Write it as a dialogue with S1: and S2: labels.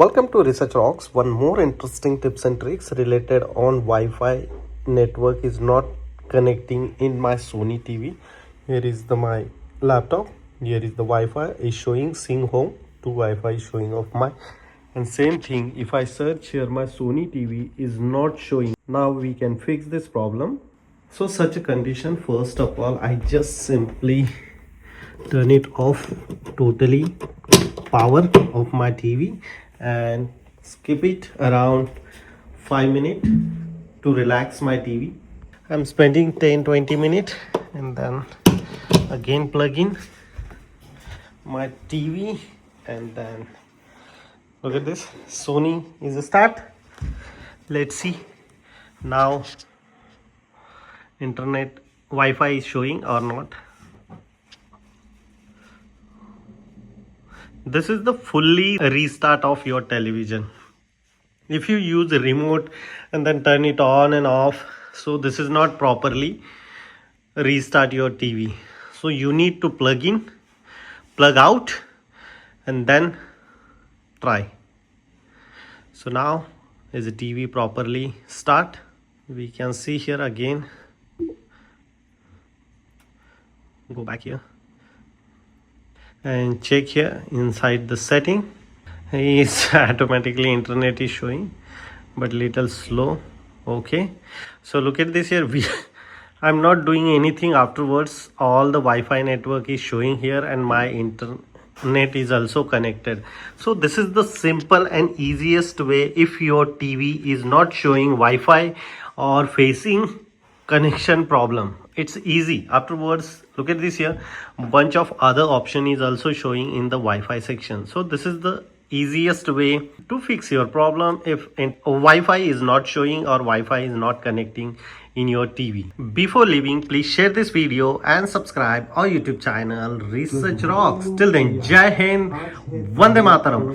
S1: Welcome to Research Rocks. One more interesting tips and tricks related on Wi-Fi network is not connecting in my Sony TV. Here is my laptop. Here is the Wi-Fi is showing Sing Home to Wi-Fi is showing of my, and same thing if I search here my Sony TV is not showing. Now we can fix this problem. So such a condition, first of all I just simply turn it off totally power of my TV and skip it around 5 minutes to relax my TV. I'm spending 10-20 minutes and then again plug in my TV and then look at this, Sony is a start. Let's see now internet Wi-Fi is showing or not. This is the fully restart of your television. If you use a remote and then turn it on and off, so this is not properly restart your TV. So you need to plug in, plug out and then try. So now is the TV properly start. We can see here again, go back here and check here inside the setting. Is automatically internet is showing but little slow. Okay, so look at this here. I'm not doing anything afterwards. All the Wi-Fi network is showing here and my internet is also connected. So this is the simple and easiest way. If your TV is not showing Wi-Fi or facing connection problem, it's easy. Afterwards, look at this here, bunch of other option is also showing in the Wi-Fi section. So this is the easiest way to fix your problem if Wi-Fi is not showing or Wi-Fi is not connecting in your TV. Before leaving, please share this video and subscribe our YouTube channel Research Rocks. Till then, Jai Hind, Vande Mataram.